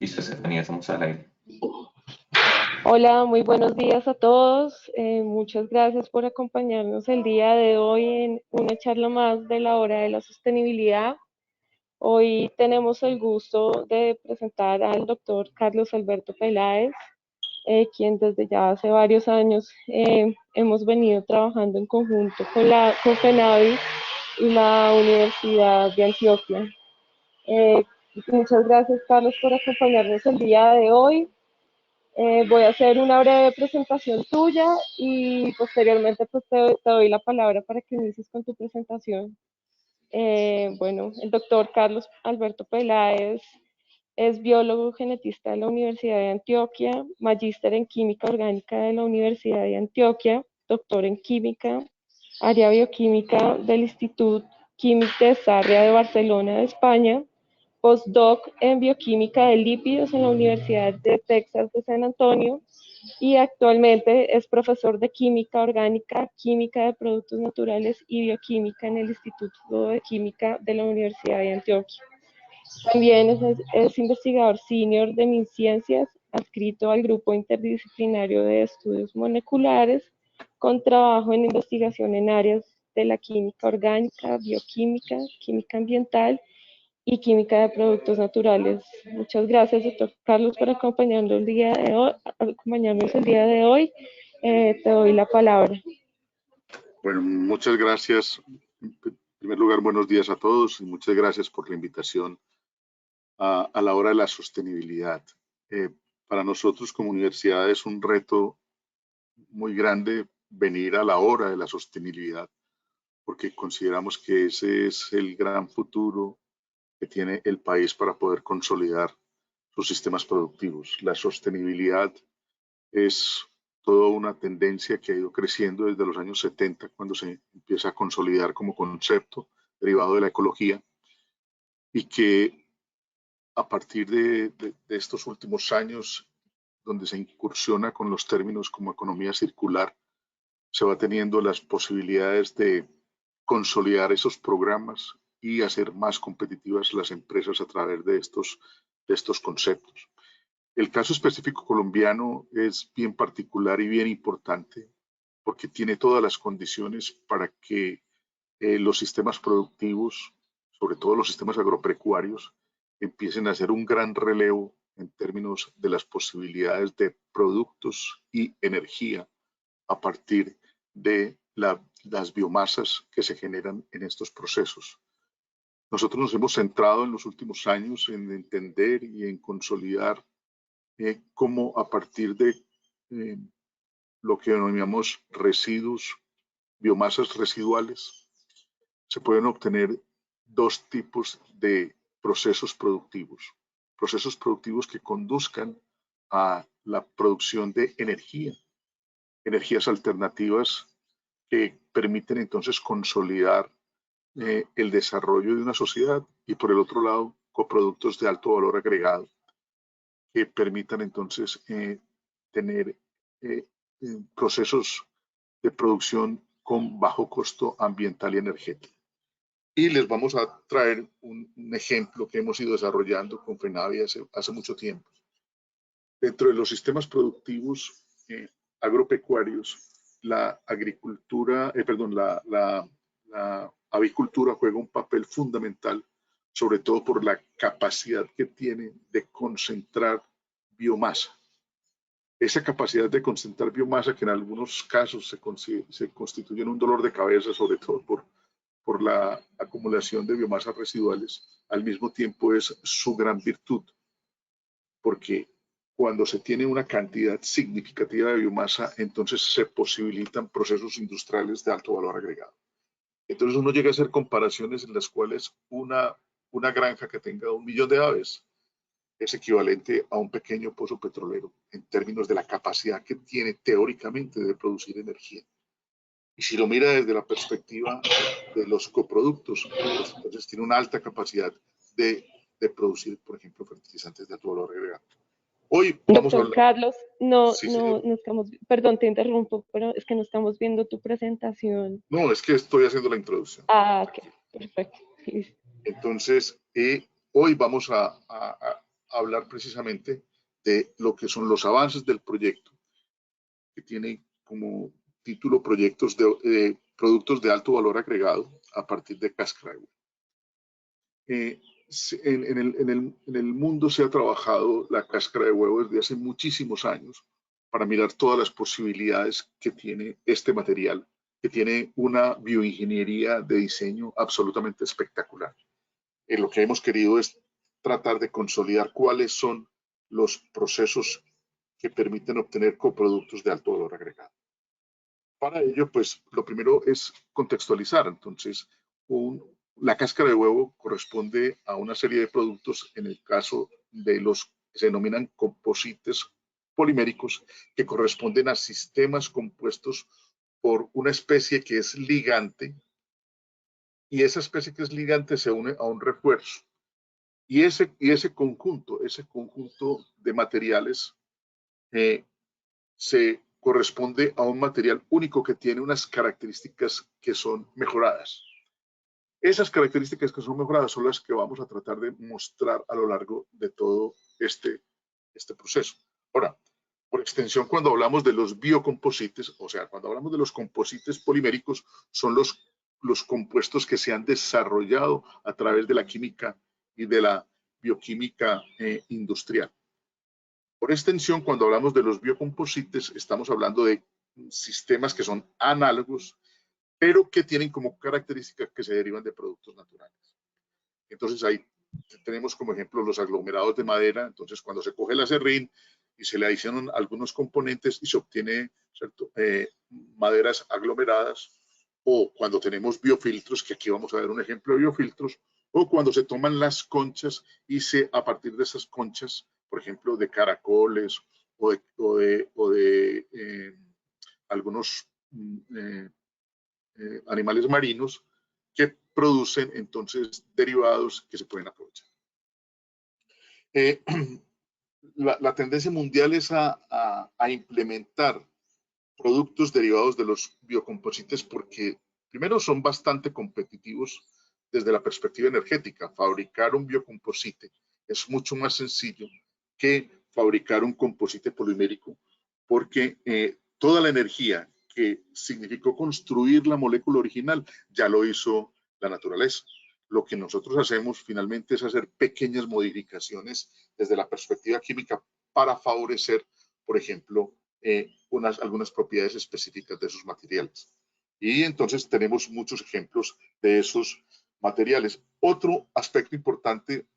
Listo, Estefanía, estamos al aire. Hola, muy buenos días a todos. Muchas gracias por acompañarnos el día de hoy en una charla más de la hora de la sostenibilidad. Hoy tenemos el gusto de presentar al doctor Carlos Alberto Peláez, quien desde ya hace varios años hemos venido trabajando en conjunto con FENAVI y la Universidad de Antioquia. Eh, Muchas gracias, Carlos, por acompañarnos el día de hoy. Voy a hacer una breve presentación tuya y posteriormente pues te doy la palabra para que inicies con tu presentación. Bueno, el doctor Carlos Alberto Peláez es biólogo genetista de la Universidad de Antioquia, magíster en química orgánica de la Universidad de Antioquia, doctor en química, área bioquímica del Instituto Químic de Sarria de Barcelona, de España, postdoc en bioquímica de lípidos en la Universidad de Texas de San Antonio y actualmente es profesor de química orgánica, química de productos naturales y bioquímica en el Instituto de Química de la Universidad de Antioquia. También es investigador senior de MinCiencias, adscrito al Grupo Interdisciplinario de Estudios Moleculares, con trabajo en investigación en áreas de la química orgánica, bioquímica, química ambiental y química de productos naturales. Muchas gracias, doctor Carlos, por acompañarnos el día de hoy. Te doy la palabra. Bueno, muchas gracias. En primer lugar, buenos días a todos y muchas gracias por la invitación a la hora de la sostenibilidad. Para nosotros como universidad es un reto muy grande venir a la hora de la sostenibilidad, porque consideramos que ese es el gran futuro que tiene el país para poder consolidar sus sistemas productivos. La sostenibilidad es toda una tendencia que ha ido creciendo desde los años 70, cuando se empieza a consolidar como concepto derivado de la ecología, y que a partir de estos últimos años, donde se incursiona con los términos como economía circular, se va teniendo las posibilidades de consolidar esos programas y hacer más competitivas las empresas a través de estos conceptos. El caso específico colombiano es bien particular y bien importante porque tiene todas las condiciones para que los sistemas productivos, sobre todo los sistemas agropecuarios, empiecen a hacer un gran relevo en términos de las posibilidades de productos y energía a partir de las biomasas que se generan en estos procesos. Nosotros nos hemos centrado en los últimos años en entender y en consolidar cómo a partir de lo que denominamos residuos, biomasas residuales, se pueden obtener dos tipos de procesos productivos que conduzcan a la producción de energías alternativas que permiten entonces consolidar el desarrollo de una sociedad, y por el otro lado, coproductos de alto valor agregado que permitan entonces tener procesos de producción con bajo costo ambiental y energético. Y les vamos a traer un ejemplo que hemos ido desarrollando con FENAVI hace mucho tiempo. Dentro de los sistemas productivos agropecuarios, la avicultura juega un papel fundamental, sobre todo por la capacidad que tiene de concentrar biomasa. Esa capacidad de concentrar biomasa, que en algunos casos se constituye en un dolor de cabeza, sobre todo por la acumulación de biomasas residuales, al mismo tiempo es su gran virtud, porque cuando se tiene una cantidad significativa de biomasa, entonces se posibilitan procesos industriales de alto valor agregado. Entonces uno llega a hacer comparaciones en las cuales una granja que tenga 1 millón de aves es equivalente a un pequeño pozo petrolero en términos de la capacidad que tiene teóricamente de producir energía. Y si lo mira desde la perspectiva de los coproductos, pues entonces tiene una alta capacidad de producir, por ejemplo, fertilizantes de alto valor agregado. Hoy vamos Doctor a hablar... Carlos, no Sí, estamos, perdón, te interrumpo, pero es que no estamos viendo tu presentación. no, es que estoy haciendo la introducción. Ah, ok, perfecto. Entonces, hoy vamos a hablar precisamente de lo que son los avances del proyecto, que tiene como título Productos de Alto Valor Agregado a partir de cáscara de huevo. En el mundo se ha trabajado la cáscara de huevo desde hace muchísimos años para mirar todas las posibilidades que tiene este material, que tiene una bioingeniería de diseño absolutamente espectacular. Lo que hemos querido es tratar de consolidar cuáles son los procesos que permiten obtener coproductos de alto valor agregado. Para ello, pues, lo primero es contextualizar. Entonces, la cáscara de huevo corresponde a una serie de productos, en el caso de los que se denominan composites poliméricos, que corresponden a sistemas compuestos por una especie que es ligante, y esa especie que es ligante se une a un refuerzo. Y ese conjunto de materiales se corresponde a un material único que tiene unas características que son mejoradas. Esas características que son mejoradas son las que vamos a tratar de mostrar a lo largo de todo este proceso. Ahora, por extensión, cuando hablamos de los biocomposites, o sea, cuando hablamos de los composites poliméricos, son los compuestos que se han desarrollado a través de la química y de la bioquímica industrial. Por extensión, cuando hablamos de los biocomposites, estamos hablando de sistemas que son análogos, pero que tienen como característica que se derivan de productos naturales. Entonces ahí tenemos como ejemplo los aglomerados de madera. Entonces cuando se coge el acerrín y se le adicionan algunos componentes y se obtiene, ¿cierto? Maderas aglomeradas, o cuando tenemos biofiltros, que aquí vamos a ver un ejemplo de biofiltros, o cuando se toman las conchas y a partir de esas conchas, por ejemplo, de caracoles o de algunos animales marinos, que producen entonces derivados que se pueden aprovechar. La tendencia mundial es a implementar productos derivados de los biocomposites porque primero son bastante competitivos desde la perspectiva energética. Fabricar un biocomposite es mucho más sencillo que fabricar un composite polimérico porque toda la energía que significó construir la molécula original ya lo hizo la naturaleza. Lo que nosotros hacemos finalmente es hacer pequeñas modificaciones desde la perspectiva química para favorecer, por ejemplo, algunas propiedades específicas de esos materiales. Y entonces tenemos muchos ejemplos de esos materiales. Otro aspecto importante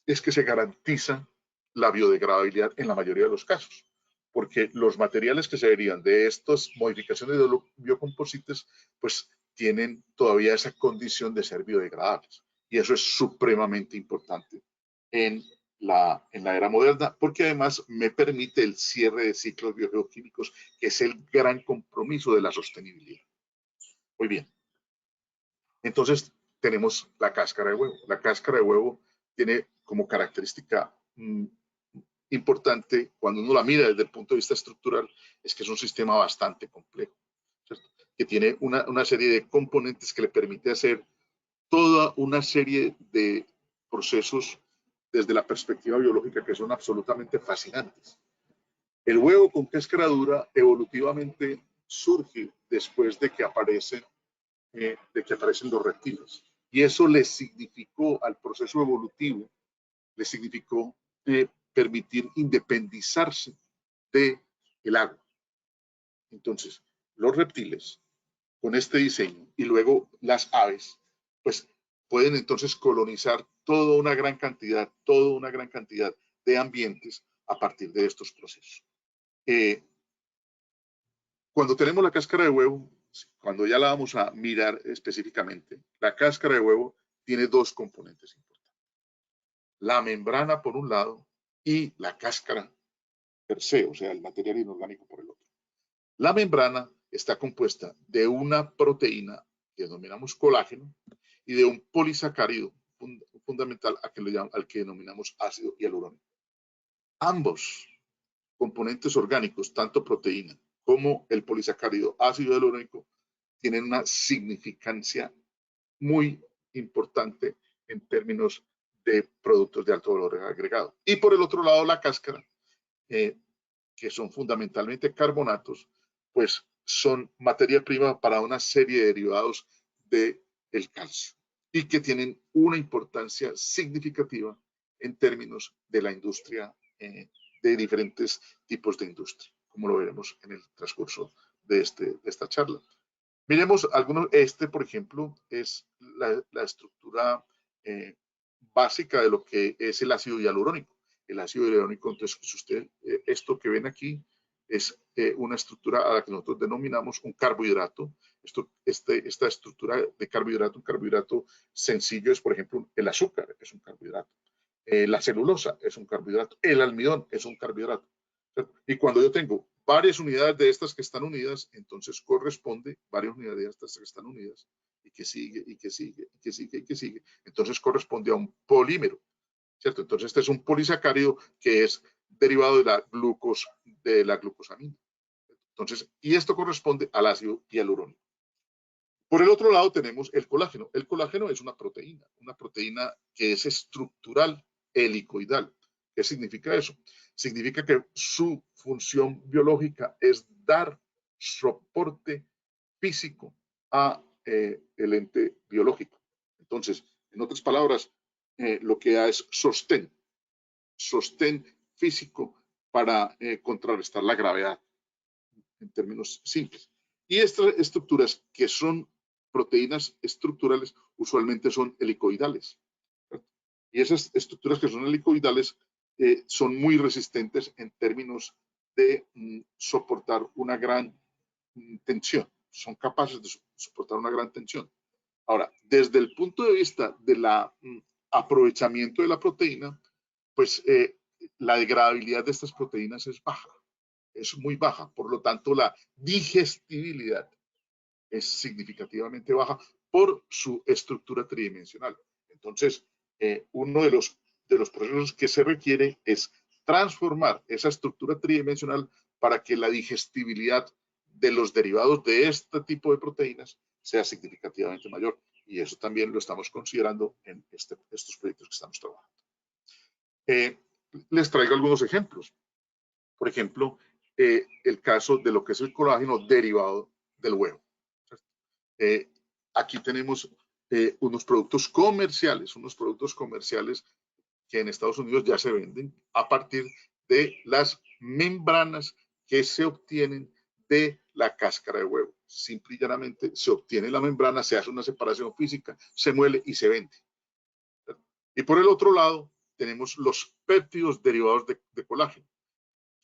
es que se garantiza la biodegradabilidad en la mayoría de los casos, porque los materiales que se derivan de estas modificaciones de los biocomposites, pues tienen todavía esa condición de ser biodegradables. Y eso es supremamente importante en la era moderna, porque además me permite el cierre de ciclos biogeoquímicos, que es el gran compromiso de la sostenibilidad. Muy bien. Entonces, tenemos la cáscara de huevo. La cáscara de huevo tiene como característica importante, cuando uno la mira desde el punto de vista estructural, es que es un sistema bastante complejo, ¿cierto? Que tiene una serie de componentes que le permite hacer toda una serie de procesos desde la perspectiva biológica que son absolutamente fascinantes. El huevo con cáscara dura evolutivamente surge después de que aparecen los reptiles. Y eso le significó al proceso evolutivo, le significó permitir independizarse del agua. Entonces, los reptiles, con este diseño, y luego las aves, pues pueden entonces colonizar toda una gran cantidad de ambientes a partir de estos procesos. Cuando tenemos la cáscara de huevo, cuando ya la vamos a mirar específicamente, la cáscara de huevo tiene dos componentes importantes. La membrana por un lado y la cáscara per se, o sea, el material inorgánico por el otro. La membrana está compuesta de una proteína que denominamos colágeno y de un polisacárido fundamental al que denominamos ácido hialurónico. Ambos componentes orgánicos, tanto proteína como el polisacárido ácido hialurónico, tienen una significancia muy importante en términos de productos de alto valor agregado. Y por el otro lado, la cáscara, que son fundamentalmente carbonatos, pues son materia prima para una serie de derivados del calcio y que tienen una importancia significativa en términos de la industria, de diferentes tipos de industria, como lo veremos en el transcurso de esta charla. Miremos algunos, por ejemplo, es la estructura básica de lo que es el ácido hialurónico. El ácido hialurónico, entonces, si usted, esto que ven aquí es una estructura a la que nosotros denominamos un carbohidrato. Esta estructura de carbohidrato, un carbohidrato sencillo es, por ejemplo, el azúcar, es un carbohidrato. La celulosa es un carbohidrato. El almidón es un carbohidrato. Y cuando yo tengo varias unidades de estas que están unidas, entonces corresponde varias unidades de estas que están unidas y que sigue, y que sigue, y que sigue, y que sigue. Entonces corresponde a un polímero, ¿cierto? Entonces este es un polisacárido que es derivado de la glucosamina. Entonces, y esto corresponde al ácido hialurónico. Por el otro lado tenemos el colágeno. El colágeno es una proteína que es estructural helicoidal. ¿Qué significa eso? Significa que su función biológica es dar soporte físico a el ente biológico. Entonces, en otras palabras, lo que da es sostén físico para contrarrestar la gravedad, en términos simples. Y estas estructuras que son proteínas estructurales usualmente son helicoidales. ¿Cierto? Y esas estructuras que son helicoidales son muy resistentes en términos de soportar una gran tensión. Son capaces de soportar una gran tensión. Ahora, desde el punto de vista del aprovechamiento de la proteína, pues la degradabilidad de estas proteínas es baja, es muy baja. Por lo tanto, la digestibilidad es significativamente baja por su estructura tridimensional. Entonces, uno de los procesos que se requiere es transformar esa estructura tridimensional para que la digestibilidad de los derivados de este tipo de proteínas sea significativamente mayor. Y eso también lo estamos considerando en estos proyectos que estamos trabajando. Les traigo algunos ejemplos. Por ejemplo, el caso de lo que es el colágeno derivado del huevo. Aquí tenemos unos productos comerciales que en Estados Unidos ya se venden a partir de las membranas que se obtienen de la cáscara de huevo. Simple y llanamente se obtiene la membrana, se hace una separación física, se muele y se vende. Y por el otro lado, tenemos los péptidos derivados de colágeno.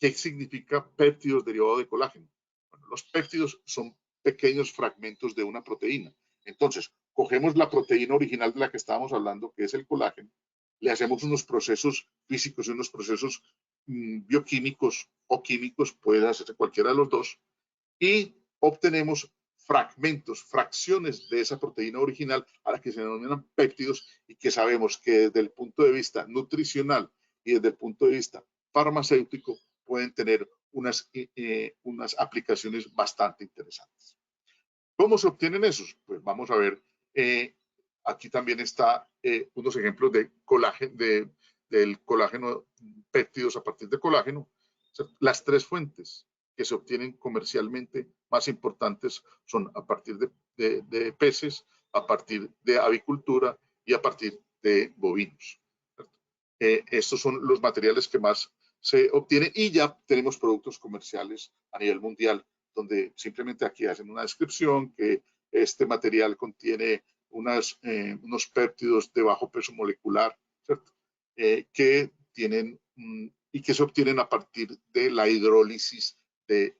¿Qué significa péptidos derivados de colágeno? Bueno, los péptidos son pequeños fragmentos de una proteína. Entonces, cogemos la proteína original de la que estábamos hablando, que es el colágeno, le hacemos unos procesos físicos y unos procesos bioquímicos o químicos, puede hacerse cualquiera de los dos, y obtenemos fragmentos, fracciones de esa proteína original a la que se denominan péptidos y que sabemos que desde el punto de vista nutricional y desde el punto de vista farmacéutico pueden tener unas aplicaciones bastante interesantes. ¿Cómo se obtienen esos? Pues vamos a ver, aquí también está unos ejemplos de colágeno, del colágeno, péptidos a partir de colágeno. O sea, las tres fuentes que se obtienen comercialmente más importantes son a partir de peces, a partir de avicultura y a partir de bovinos. Estos son los materiales que más se obtienen y ya tenemos productos comerciales a nivel mundial donde simplemente aquí hacen una descripción que este material contiene unos péptidos de bajo peso molecular, ¿cierto? Que tienen y que se obtienen a partir de la hidrólisis de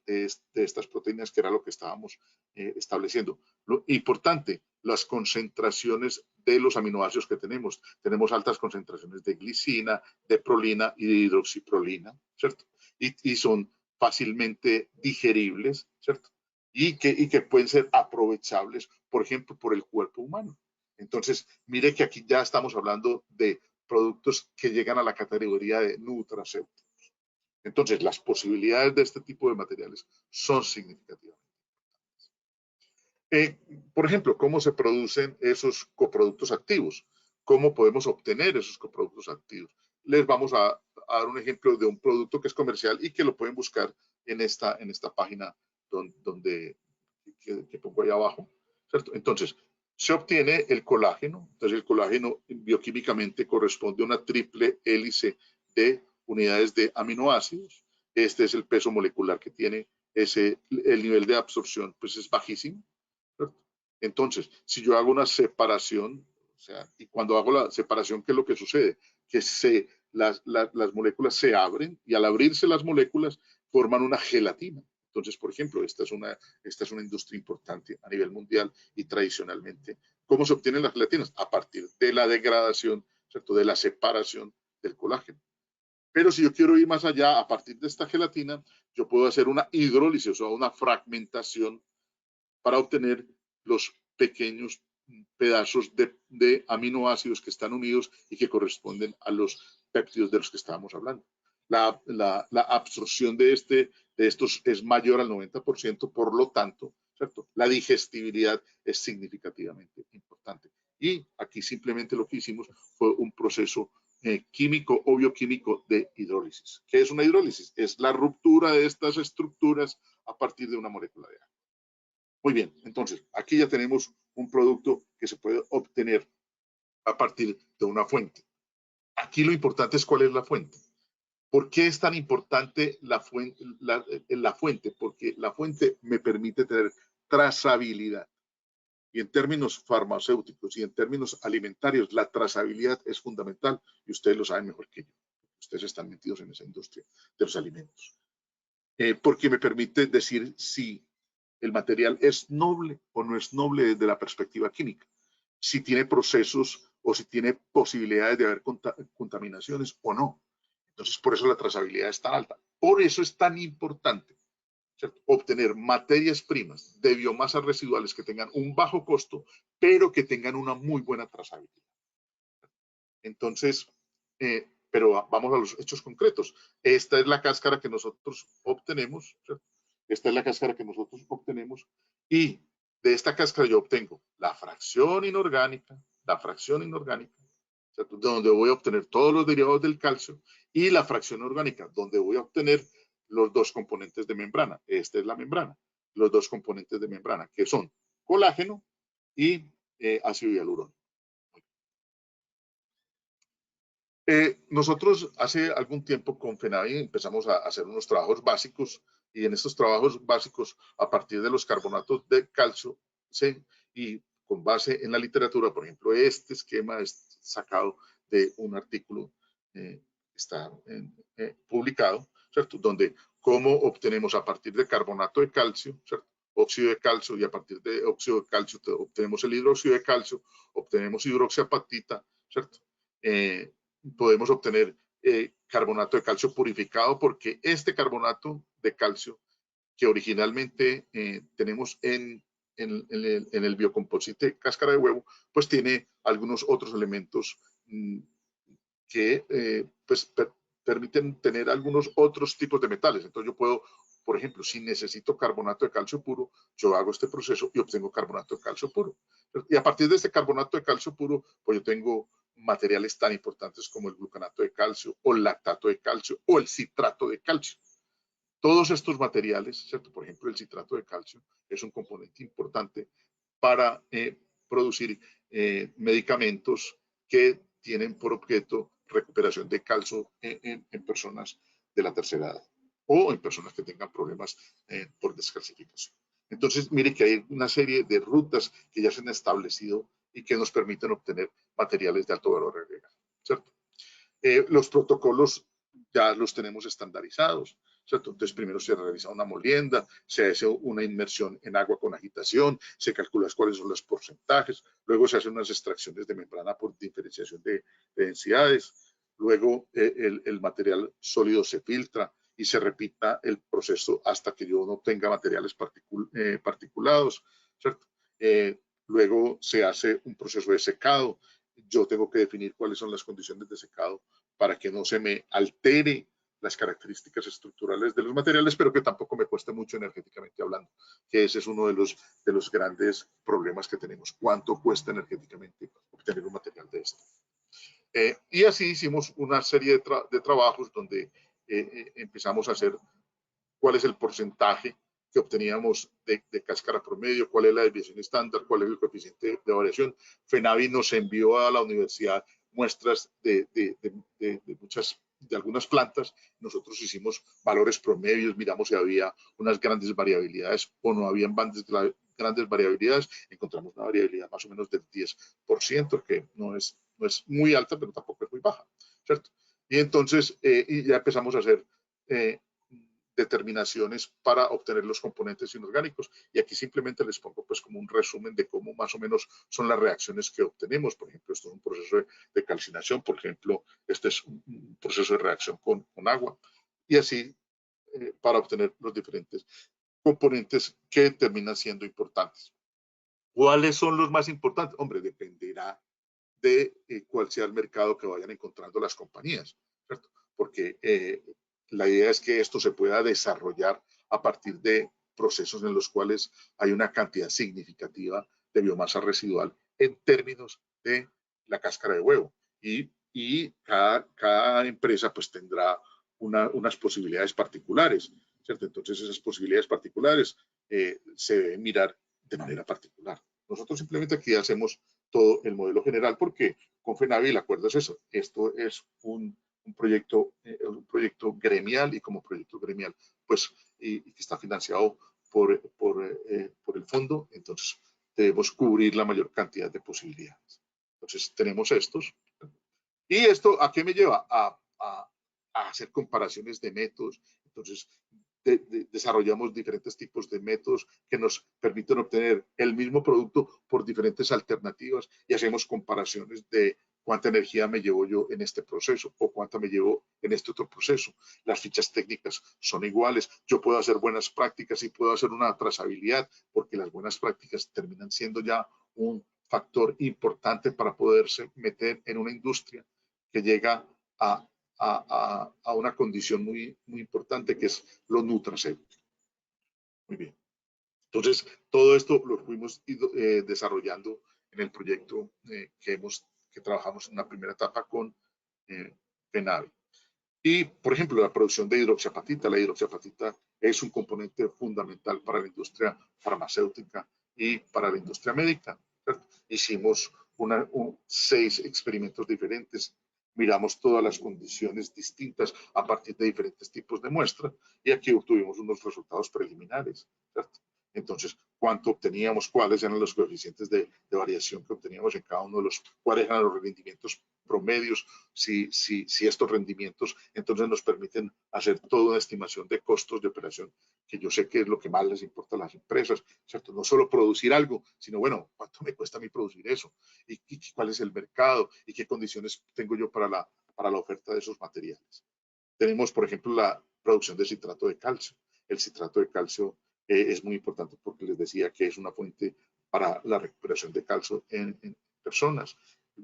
estas proteínas, que era lo que estábamos estableciendo. Lo importante, las concentraciones de los aminoácidos que tenemos. Tenemos altas concentraciones de glicina, de prolina y de hidroxiprolina, ¿cierto? Y son fácilmente digeribles, ¿cierto? Y que pueden ser aprovechables, por ejemplo, por el cuerpo humano. Entonces, mire que aquí ya estamos hablando de productos que llegan a la categoría de nutracéuticos. Entonces, las posibilidades de este tipo de materiales son significativas. Por ejemplo, ¿cómo se producen esos coproductos activos? cómo podemos obtener esos coproductos activos. Les vamos a dar un ejemplo de un producto que es comercial y que lo pueden buscar en esta página que pongo ahí abajo, ¿cierto? Entonces, se obtiene el colágeno. Entonces, el colágeno bioquímicamente corresponde a una triple hélice de unidades de aminoácidos. Este es el peso molecular que tiene. El nivel de absorción pues es bajísimo, ¿cierto? Entonces, si yo hago una separación, o sea, y cuando hago la separación, ¿qué es lo que sucede? Que las moléculas se abren y al abrirse las moléculas forman una gelatina. Entonces, por ejemplo, esta es una industria importante a nivel mundial y tradicionalmente. ¿Cómo se obtienen las gelatinas? A partir de la degradación, ¿cierto? De la separación del colágeno. Pero si yo quiero ir más allá, a partir de esta gelatina, yo puedo hacer una hidrólisis, o sea, una fragmentación para obtener los pequeños pedazos de aminoácidos que están unidos y que corresponden a los péptidos de los que estábamos hablando. La absorción de estos es mayor al 90%, por lo tanto, ¿cierto? La digestibilidad es significativamente importante. Y aquí simplemente lo que hicimos fue un proceso químico o bioquímico de hidrólisis. ¿Qué es una hidrólisis? Es la ruptura de estas estructuras a partir de una molécula de agua. Muy bien, entonces aquí ya tenemos un producto que se puede obtener a partir de una fuente. Aquí lo importante es cuál es la fuente. ¿Por qué es tan importante la fuente? Porque la fuente me permite tener trazabilidad. Y en términos farmacéuticos y en términos alimentarios, la trazabilidad es fundamental y ustedes lo saben mejor que yo. Ustedes están metidos en esa industria de los alimentos. Porque me permite decir si el material es noble o no es noble desde la perspectiva química, si tiene procesos o si tiene posibilidades de haber contaminaciones o no. Entonces, por eso la trazabilidad es tan alta. Por eso es tan importante, ¿cierto?, obtener materias primas de biomasas residuales que tengan un bajo costo, pero que tengan una muy buena trazabilidad. Entonces, pero vamos a los hechos concretos. Esta es la cáscara que nosotros obtenemos, ¿cierto? Esta es la cáscara que nosotros obtenemos y de esta cáscara yo obtengo la fracción inorgánica, ¿cierto?, donde voy a obtener todos los derivados del calcio, y la fracción orgánica, donde voy a obtener los dos componentes de membrana. Esta es la membrana, los dos componentes de membrana, que son colágeno y ácido hialurónico. Nosotros hace algún tiempo con FENAVI empezamos a hacer unos trabajos básicos, y en estos trabajos básicos, a partir de los carbonatos de calcio, y con base en la literatura, por ejemplo, este esquema es sacado de un artículo está publicado, ¿cierto?, donde cómo obtenemos a partir de carbonato de calcio, ¿cierto?, óxido de calcio, y a partir de óxido de calcio obtenemos el hidróxido de calcio, obtenemos hidroxiapatita, ¿cierto? Podemos obtener carbonato de calcio purificado, porque este carbonato de calcio que originalmente tenemos en el biocomposite cáscara de huevo, pues tiene algunos otros elementos que pues permiten tener algunos otros tipos de metales. Entonces yo puedo, por ejemplo, si necesito carbonato de calcio puro, yo hago este proceso y obtengo carbonato de calcio puro. Y a partir de este carbonato de calcio puro, pues yo tengo materiales tan importantes como el glucanato de calcio, o el lactato de calcio, o el citrato de calcio. Todos estos materiales, ¿cierto? Por ejemplo, el citrato de calcio es un componente importante para producir medicamentos que tienen por objeto recuperación de calcio en personas de la tercera edad, o en personas que tengan problemas por descalcificación. Entonces, mire que hay una serie de rutas que ya se han establecido y que nos permiten obtener materiales de alto valor agregado, ¿cierto? Los protocolos ya los tenemos estandarizados, ¿cierto? Entonces, primero se realiza una molienda, se hace una inmersión en agua con agitación, se calcula cuáles son los porcentajes, luego se hacen unas extracciones de membrana por diferenciación de densidades, luego el material sólido se filtra y se repita el proceso hasta que yo no tenga materiales particulados, ¿cierto? Luego se hace un proceso de secado. Yo tengo que definir cuáles son las condiciones de secado para que no se me altere las características estructurales de los materiales, pero que tampoco me cueste mucho energéticamente hablando, que ese es uno de los grandes problemas que tenemos. ¿Cuánto cuesta energéticamente obtener un material de este? Y así hicimos una serie de trabajos donde empezamos a hacer cuál es el porcentaje que obteníamos de cáscara promedio, cuál es la desviación estándar, cuál es el coeficiente de variación. FENAVI nos envió a la universidad muestras de algunas plantas. Nosotros hicimos valores promedios, miramos si había unas grandes variabilidades o no habían grandes variabilidades. Encontramos una variabilidad más o menos del 10%, que no es muy alta, pero tampoco es muy baja, ¿cierto? Y entonces y ya empezamos a hacer determinaciones para obtener los componentes inorgánicos. Y aquí simplemente les pongo pues como un resumen de cómo más o menos son las reacciones que obtenemos. Por ejemplo, esto es un proceso de calcinación, por ejemplo, este es un proceso de reacción con agua. Y así para obtener los diferentes componentes que terminan siendo importantes. ¿Cuáles son los más importantes? Hombre, dependerá de cuál sea el mercado que vayan encontrando las compañías, ¿cierto? Porque la idea es que esto se pueda desarrollar a partir de procesos en los cuales hay una cantidad significativa de biomasa residual en términos de la cáscara de huevo. Y cada empresa pues tendrá unas posibilidades particulares, ¿cierto? Entonces esas posibilidades particulares se deben mirar de manera particular. Nosotros simplemente aquí hacemos todo el modelo general porque con FENAVI el acuerdo es eso. Esto es un proyecto gremial y como proyecto gremial, pues, y que está financiado por el fondo, entonces debemos cubrir la mayor cantidad de posibilidades. Entonces tenemos estos. ¿Y esto a qué me lleva? A hacer comparaciones de métodos. Entonces, desarrollamos diferentes tipos de métodos que nos permiten obtener el mismo producto por diferentes alternativas y hacemos comparaciones de cuánta energía me llevo yo en este proceso o cuánta me llevo en este otro proceso. Las fichas técnicas son iguales. Yo puedo hacer buenas prácticas y puedo hacer una trazabilidad porque las buenas prácticas terminan siendo ya un factor importante para poderse meter en una industria que llega a una condición muy, muy importante que es lo nutracéutico. Muy bien. Entonces, todo esto lo fuimos desarrollando en el proyecto que trabajamos en la primera etapa con FENAVI. Y, por ejemplo, la producción de hidroxiapatita. La hidroxiapatita es un componente fundamental para la industria farmacéutica y para la industria médica. ¿Cierto? Hicimos 6 experimentos diferentes, miramos todas las condiciones distintas a partir de diferentes tipos de muestras y aquí obtuvimos unos resultados preliminares. ¿Cierto? Entonces, ¿cuánto obteníamos? ¿Cuáles eran los coeficientes de variación que obteníamos en cada uno de los? ¿Cuáles eran los rendimientos promedios? Si estos rendimientos entonces nos permiten hacer toda una estimación de costos de operación, que yo sé que es lo que más les importa a las empresas, ¿cierto? No solo producir algo, sino, bueno, ¿cuánto me cuesta a mí producir eso? ¿Y cuál es el mercado? ¿Y qué condiciones tengo yo para la oferta de esos materiales? Tenemos, por ejemplo, la producción de citrato de calcio. El citrato de calcio es muy importante porque les decía que es una fuente para la recuperación de calcio en personas.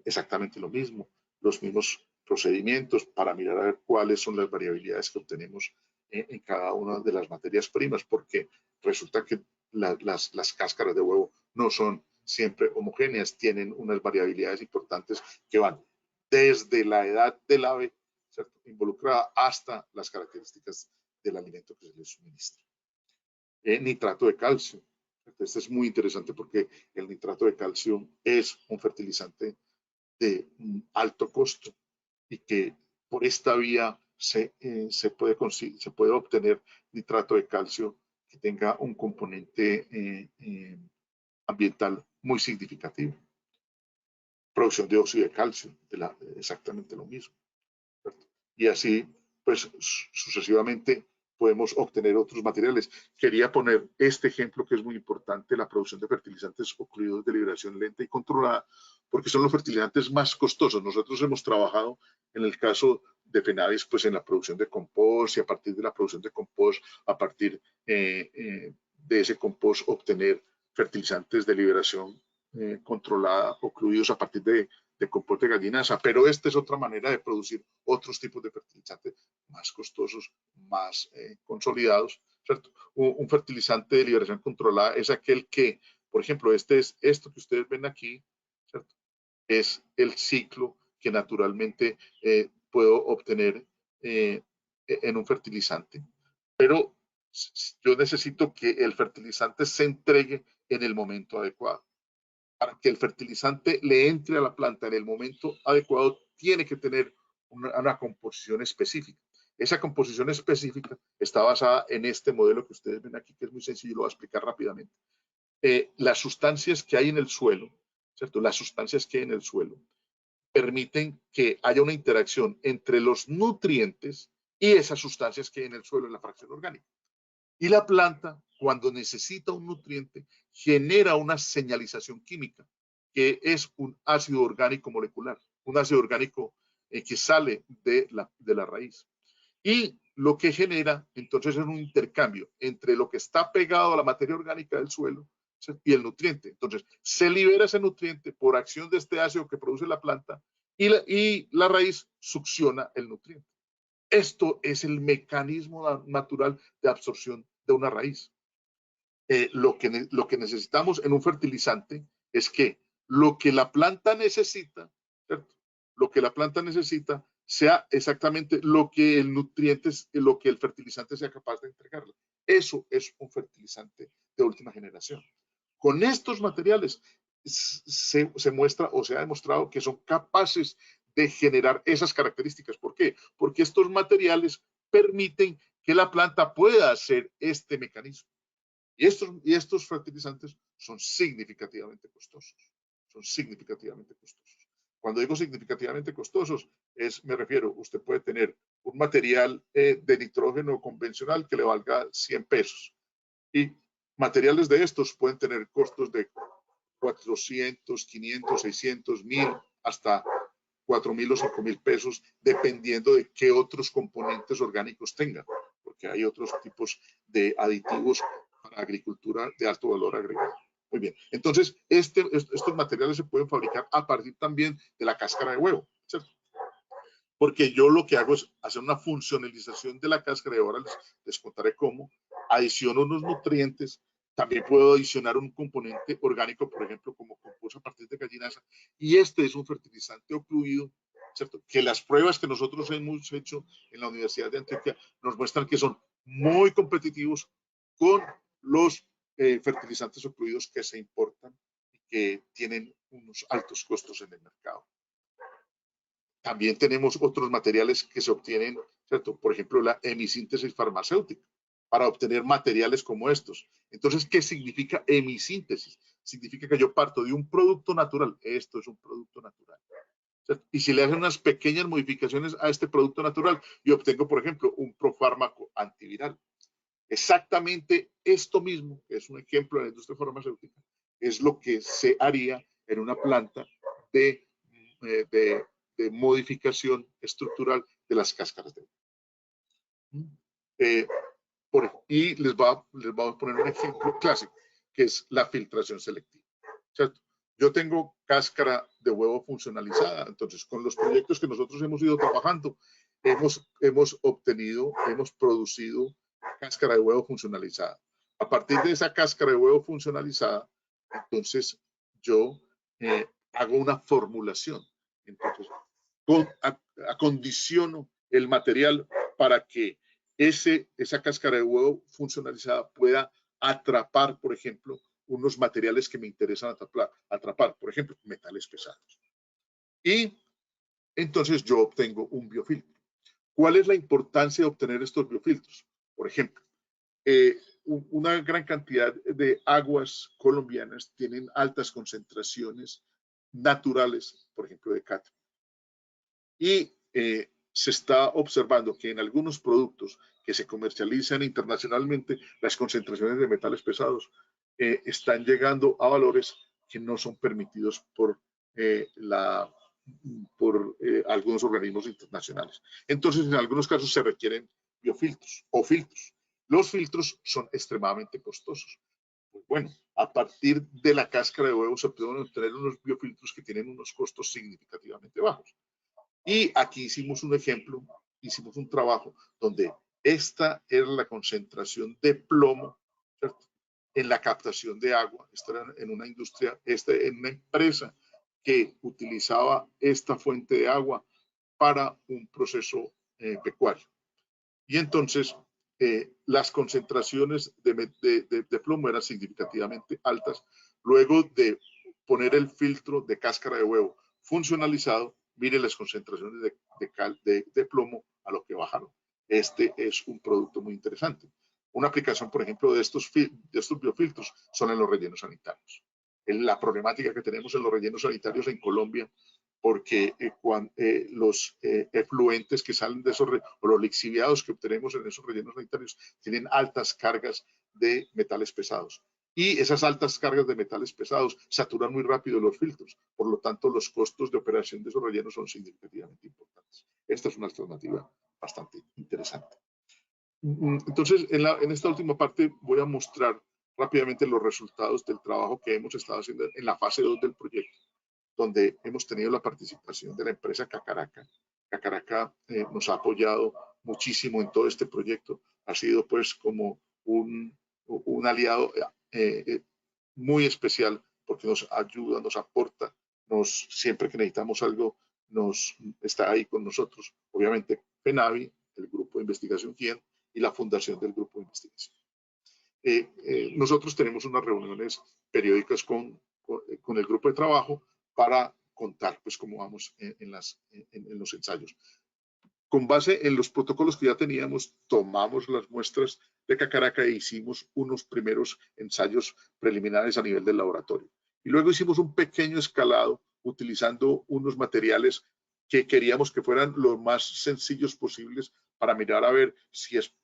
Exactamente lo mismo, los mismos procedimientos para mirar a ver cuáles son las variabilidades que obtenemos en cada una de las materias primas, porque resulta que las cáscaras de huevo no son siempre homogéneas, tienen unas variabilidades importantes que van desde la edad del ave, ¿cierto?, involucrada hasta las características del alimento que se les suministra. Nitrato de calcio. Este es muy interesante porque el nitrato de calcio es un fertilizante de alto costo y que por esta vía se puede obtener nitrato de calcio que tenga un componente ambiental muy significativo. Producción de óxido de calcio, exactamente lo mismo, ¿cierto? Y así, pues sucesivamente podemos obtener otros materiales. Quería poner este ejemplo que es muy importante, la producción de fertilizantes ocluidos de liberación lenta y controlada, porque son los fertilizantes más costosos. Nosotros hemos trabajado en el caso de FENAVIS, pues en la producción de compost y a partir de la producción de compost, a partir de ese compost obtener fertilizantes de liberación controlada, ocluidos a partir de compost de gallinaza, pero esta es otra manera de producir otros tipos de fertilizantes más costosos, más consolidados, ¿cierto? Un fertilizante de liberación controlada es aquel que, por ejemplo, esto que ustedes ven aquí, ¿cierto?, es el ciclo que naturalmente puedo obtener en un fertilizante. Pero yo necesito que el fertilizante se entregue en el momento adecuado. Para que el fertilizante le entre a la planta en el momento adecuado, tiene que tener una composición específica. Esa composición específica está basada en este modelo que ustedes ven aquí, que es muy sencillo, lo voy a explicar rápidamente. Las sustancias que hay en el suelo, ¿cierto? Las sustancias que hay en el suelo permiten que haya una interacción entre los nutrientes y esas sustancias que hay en el suelo, en la fracción orgánica. Y la planta, cuando necesita un nutriente, genera una señalización química, que es un ácido orgánico molecular, un ácido orgánico que sale de la raíz. Y lo que genera, entonces, es un intercambio entre lo que está pegado a la materia orgánica del suelo y el nutriente. Entonces, se libera ese nutriente por acción de este ácido que produce la planta y la raíz succiona el nutriente. Esto es el mecanismo natural de absorción de una raíz. Lo que necesitamos en un fertilizante es que lo que la planta necesita, ¿cierto? Lo que la planta necesita sea exactamente lo que el fertilizante sea capaz de entregarle. Eso es un fertilizante de última generación. Con estos materiales se muestra o se ha demostrado que son capaces de generar esas características. ¿Por qué? Porque estos materiales permiten que la planta pueda hacer este mecanismo. Y estos fertilizantes son significativamente costosos. Son significativamente costosos. Cuando digo significativamente costosos, me refiero, usted puede tener un material de nitrógeno convencional que le valga 100 pesos. Y materiales de estos pueden tener costos de 400, 500, 600, 1000, hasta 4.000 o 5.000 pesos, dependiendo de qué otros componentes orgánicos tengan, porque hay otros tipos de aditivos para agricultura de alto valor agregado. Muy bien, entonces estos materiales se pueden fabricar a partir también de la cáscara de huevo, ¿cierto? Porque yo lo que hago es hacer una funcionalización de la cáscara, y ahora les contaré cómo. Adiciono unos nutrientes, también puedo adicionar un componente orgánico, por ejemplo, como compost a partir de gallinaza, y este es un fertilizante ocluido, ¿cierto? Que las pruebas que nosotros hemos hecho en la Universidad de Antioquia nos muestran que son muy competitivos con los fertilizantes ocluidos que se importan y que tienen unos altos costos en el mercado. También tenemos otros materiales que se obtienen, ¿cierto? Por ejemplo, la hemisíntesis farmacéutica, para obtener materiales como estos. Entonces, ¿qué significa hemisíntesis? Significa que yo parto de un producto natural. Esto es un producto natural, ¿cierto? Y si le hacen unas pequeñas modificaciones a este producto natural, yo obtengo, por ejemplo, un profármaco antiviral. Exactamente esto mismo, que es un ejemplo de la industria farmacéutica, es lo que se haría en una planta de, de de modificación estructural de las cáscaras de huevo. Y les voy a poner un ejemplo clásico, que es la filtración selectiva, ¿cierto? Yo tengo cáscara de huevo funcionalizada, entonces con los proyectos que nosotros hemos ido trabajando, hemos producido cáscara de huevo funcionalizada. A partir de esa cáscara de huevo funcionalizada, entonces yo hago una formulación. Entonces, acondiciono el material para que esa cáscara de huevo funcionalizada pueda atrapar, por ejemplo, unos materiales que me interesan atrapar, por ejemplo, metales pesados. Y entonces yo obtengo un biofiltro. ¿Cuál es la importancia de obtener estos biofiltros? Por ejemplo, una gran cantidad de aguas colombianas tienen altas concentraciones naturales, por ejemplo, de cadmio. Y se está observando que en algunos productos que se comercializan internacionalmente, las concentraciones de metales pesados están llegando a valores que no son permitidos por algunos organismos internacionales. Entonces, en algunos casos se requieren biofiltros o filtros. Los filtros son extremadamente costosos. Pues bueno, a partir de la cáscara de huevo se pueden obtener unos biofiltros que tienen unos costos significativamente bajos. Y aquí hicimos un ejemplo, hicimos un trabajo donde esta era la concentración de plomo, ¿cierto? En la captación de agua. Esto era en una industria, en una empresa que utilizaba esta fuente de agua para un proceso pecuario. Y entonces las concentraciones de plomo eran significativamente altas. Luego de poner el filtro de cáscara de huevo funcionalizado, mire las concentraciones de plomo a lo que bajaron. Este es un producto muy interesante. Una aplicación, por ejemplo, de estos biofiltros son en los rellenos sanitarios. La problemática que tenemos en los rellenos sanitarios en Colombia, porque los efluentes que salen de esos, o los lixiviados que obtenemos en esos rellenos sanitarios, tienen altas cargas de metales pesados. Y esas altas cargas de metales pesados saturan muy rápido los filtros. Por lo tanto, los costos de operación de esos rellenos son significativamente importantes. Esta es una alternativa bastante interesante. Entonces, en esta última parte voy a mostrar rápidamente los resultados del trabajo que hemos estado haciendo en la fase 2 del proyecto, donde hemos tenido la participación de la empresa Cacaraca. Cacaraca nos ha apoyado muchísimo en todo este proyecto. Ha sido pues como un aliado muy especial, porque nos ayuda, nos aporta, siempre que necesitamos algo, está ahí con nosotros. Obviamente, FENAVI, el Grupo de Investigación GIEN, y la fundación del Grupo de Investigación. Nosotros tenemos unas reuniones periódicas con el grupo de trabajo para contar pues cómo vamos en los ensayos. Con base en los protocolos que ya teníamos, tomamos las muestras de Cacaraca e hicimos unos primeros ensayos preliminares a nivel del laboratorio. Y luego hicimos un pequeño escalado utilizando unos materiales que queríamos que fueran lo más sencillos posibles para mirar a ver si es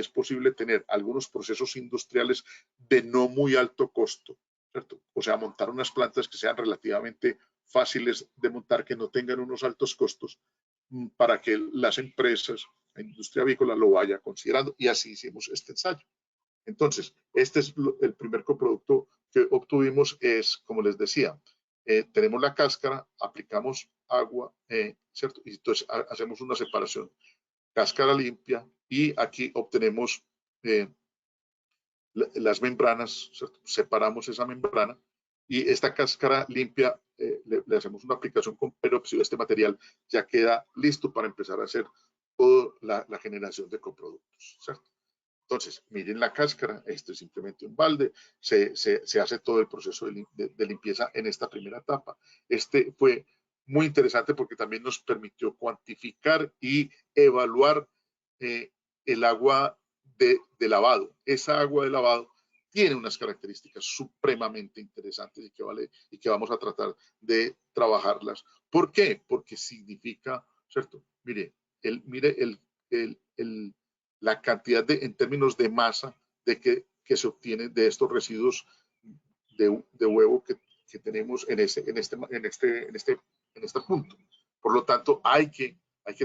posible tener algunos procesos industriales de no muy alto costo, ¿cierto? O sea, montar unas plantas que sean relativamente fáciles de montar, que no tengan unos altos costos, para que las empresas, la industria avícola lo vaya considerando, y así hicimos este ensayo. Entonces, este es el primer coproducto que obtuvimos, es, como les decía, tenemos la cáscara, aplicamos agua, ¿cierto? Y entonces hacemos una separación, cáscara limpia, y aquí obtenemos las membranas, ¿cierto? Separamos esa membrana, y esta cáscara limpia le hacemos una aplicación con peróxido. Este material ya queda listo para empezar a hacer toda la generación de coproductos, ¿cierto? Entonces, miren la cáscara, esto es simplemente un balde, se hace todo el proceso de limpieza en esta primera etapa. Este fue muy interesante porque también nos permitió cuantificar y evaluar el agua de lavado. Esa agua de lavado tiene unas características supremamente interesantes y que vamos a tratar de trabajarlas. ¿Por qué? Porque significa, ¿cierto? Mire la cantidad en términos de masa que se obtiene de estos residuos de huevo que tenemos en este punto. Por lo tanto, hay que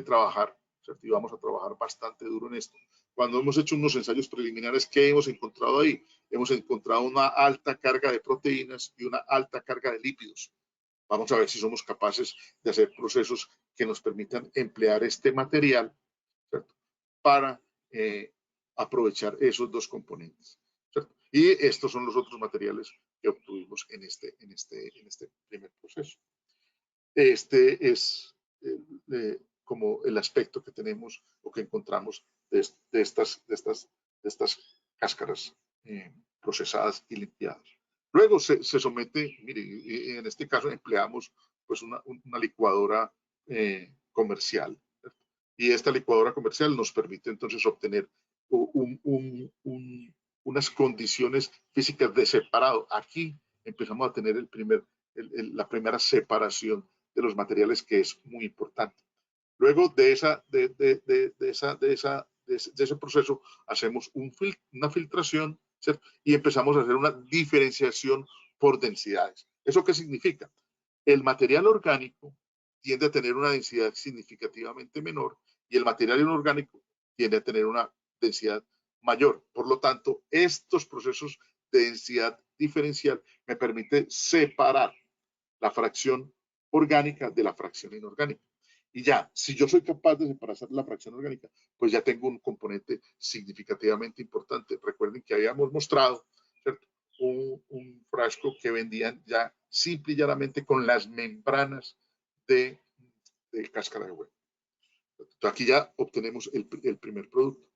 trabajar, ¿cierto? Y vamos a trabajar bastante duro en esto. Cuando hemos hecho unos ensayos preliminares, ¿qué hemos encontrado ahí? Hemos encontrado una alta carga de proteínas y una alta carga de lípidos. Vamos a ver si somos capaces de hacer procesos que nos permitan emplear este material, ¿cierto? Para aprovechar esos dos componentes, ¿cierto? Y estos son los otros materiales que obtuvimos en este primer proceso. Este es como el aspecto que tenemos o que encontramos de estas cáscaras procesadas y limpiadas. Luego se somete, mire, en este caso empleamos pues una licuadora comercial, ¿cierto? Y esta licuadora comercial nos permite entonces obtener unas condiciones físicas de separado. Aquí empezamos a tener la primera separación de los materiales, que es muy importante. Luego de ese proceso hacemos una filtración, ¿cierto? Y empezamos a hacer una diferenciación por densidades. ¿Eso qué significa? El material orgánico tiende a tener una densidad significativamente menor y el material inorgánico tiende a tener una densidad mayor. Por lo tanto, estos procesos de densidad diferencial me permiten separar la fracción orgánica de la fracción inorgánica. Y ya, si yo soy capaz de separar la fracción orgánica, pues ya tengo un componente significativamente importante. Recuerden que habíamos mostrado, ¿cierto?, un frasco que vendían ya simple y llanamente con las membranas de cáscara de huevo. Entonces, aquí ya obtenemos el primer producto.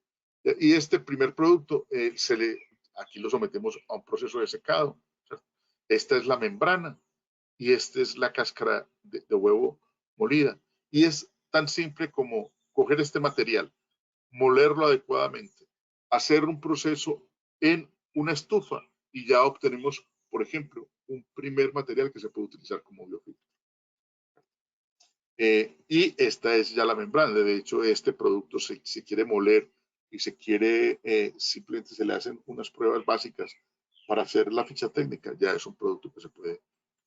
Y este primer producto aquí lo sometemos a un proceso de secado, ¿cierto? Esta es la membrana y esta es la cáscara de huevo molida. Y es tan simple como coger este material, molerlo adecuadamente, hacer un proceso en una estufa y ya obtenemos, por ejemplo, un primer material que se puede utilizar como biofiltro. Y esta es ya la membrana. De hecho, este producto se quiere moler y se quiere, simplemente se le hacen unas pruebas básicas para hacer la ficha técnica. Ya es un producto que se puede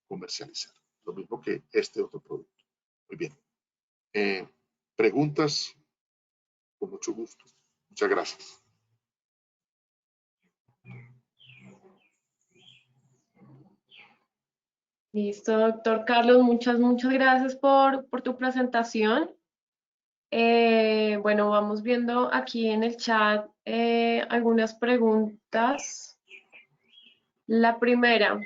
comercializar. Lo mismo que este otro producto. Muy bien. ¿Preguntas? Con mucho gusto. Muchas gracias. Listo, doctor Carlos, muchas gracias por tu presentación. Bueno, vamos viendo aquí en el chat algunas preguntas. La primera,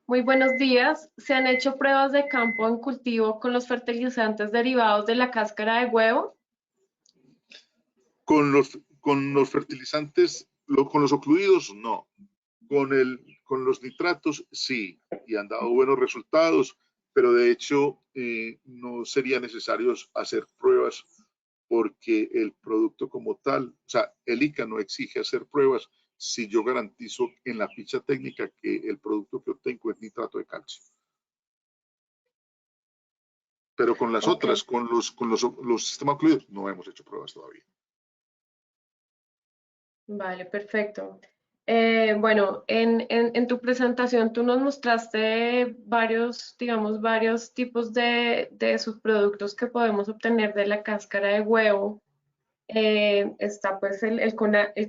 muy buenos días. ¿Se han hecho pruebas de campo en cultivo con los fertilizantes derivados de la cáscara de huevo? Con los fertilizantes, con los ocluidos, no. Con los nitratos, sí, y han dado buenos resultados, pero de hecho no sería necesario hacer pruebas porque el producto como tal, o sea, el ICA no exige hacer pruebas si yo garantizo en la ficha técnica que el producto que obtengo es nitrato de calcio. Pero con las otras, con los sistemas ocluidos, no hemos hecho pruebas todavía. Vale, perfecto. Bueno, en tu presentación tú nos mostraste digamos, varios tipos de subproductos que podemos obtener de la cáscara de huevo. Está pues el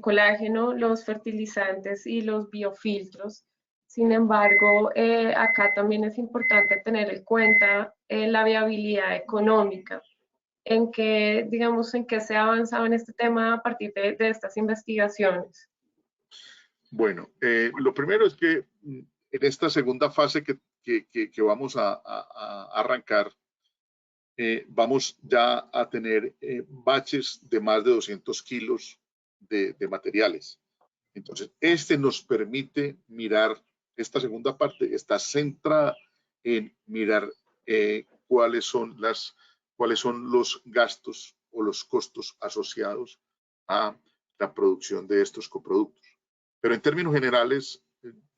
colágeno, los fertilizantes y los biofiltros. Sin embargo, acá también es importante tener en cuenta la viabilidad económica. Digamos, en qué se ha avanzado en este tema a partir de estas investigaciones? Bueno, lo primero es que en esta segunda fase que vamos a arrancar, vamos ya a tener baches de más de 200 kilos de materiales. Entonces, este nos permite mirar, esta segunda parte está centrada en mirar cuáles son los gastos o los costos asociados a la producción de estos coproductos. Pero en términos generales,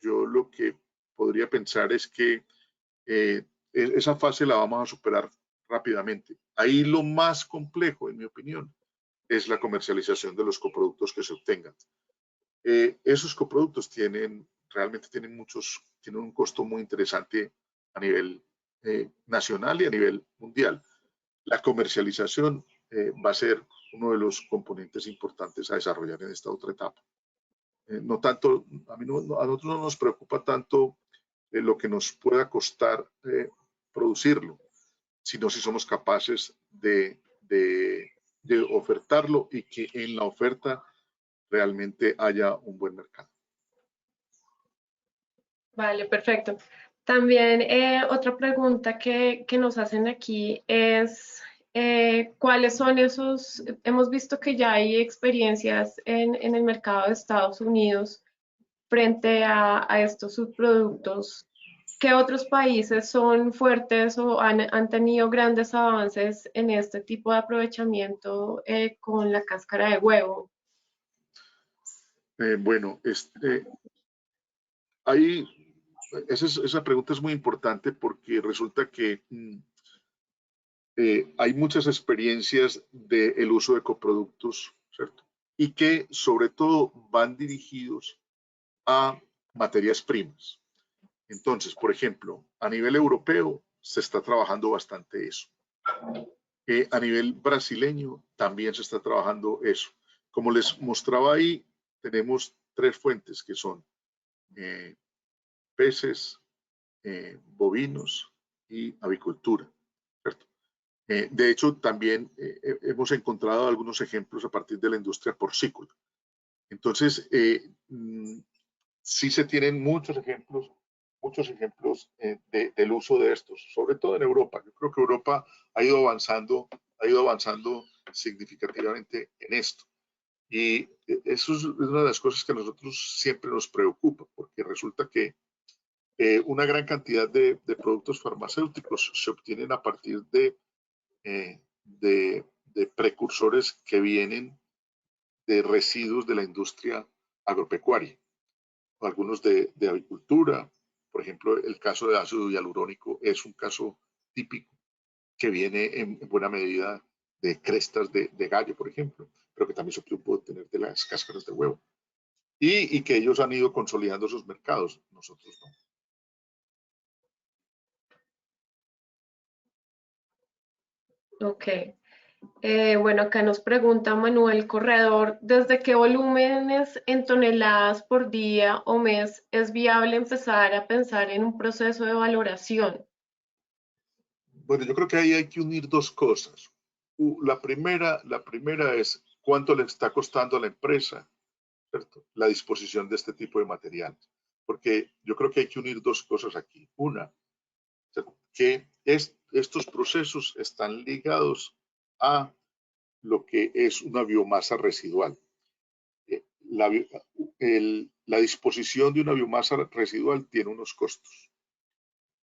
yo lo que podría pensar es que esa fase la vamos a superar rápidamente. Ahí lo más complejo, en mi opinión, es la comercialización de los coproductos que se obtengan. Esos coproductos realmente tienen un costo muy interesante a nivel nacional y a nivel mundial. La comercialización va a ser uno de los componentes importantes a desarrollar en esta otra etapa. No tanto, a nosotros no nos preocupa tanto lo que nos pueda costar producirlo, sino si somos capaces de ofertarlo y que en la oferta realmente haya un buen mercado. Vale, perfecto. También otra pregunta que nos hacen aquí es, ¿cuáles son esos? Hemos visto que ya hay experiencias en el mercado de Estados Unidos frente a estos subproductos. ¿Qué otros países son fuertes o han tenido grandes avances en este tipo de aprovechamiento con la cáscara de huevo? Bueno, esa pregunta es muy importante porque resulta que hay muchas experiencias del uso de coproductos, ¿cierto? Y que sobre todo van dirigidos a materias primas. Entonces, por ejemplo, a nivel europeo se está trabajando bastante eso. A nivel brasileño también se está trabajando eso. Como les mostraba ahí, tenemos tres fuentes que son peces, bovinos y avicultura, ¿cierto? De hecho, también hemos encontrado algunos ejemplos a partir de la industria porcícola. Entonces, sí se tienen muchos ejemplos del uso de estos, sobre todo en Europa. Yo creo que Europa ha ido avanzando significativamente en esto. Y eso es una de las cosas que a nosotros siempre nos preocupa, porque resulta que una gran cantidad de productos farmacéuticos se obtienen a partir de precursores que vienen de residuos de la industria agropecuaria, algunos de agricultura. Por ejemplo, el caso de ácido hialurónico es un caso típico que viene en buena medida de crestas de gallo, por ejemplo, pero que también se puede obtener de las cáscaras de huevo. Y que ellos han ido consolidando sus mercados, nosotros no. Ok. Bueno, acá nos pregunta Manuel Corredor, ¿desde qué volúmenes en toneladas por día o mes es viable empezar a pensar en un proceso de valoración? Bueno, yo creo que ahí hay que unir dos cosas. La primera es cuánto le está costando a la empresa, ¿cierto?, la disposición de este tipo de materiales. Porque yo creo que hay que unir dos cosas aquí. Una, que estos procesos están ligados a lo que es una biomasa residual. La, la disposición de una biomasa residual tiene unos costos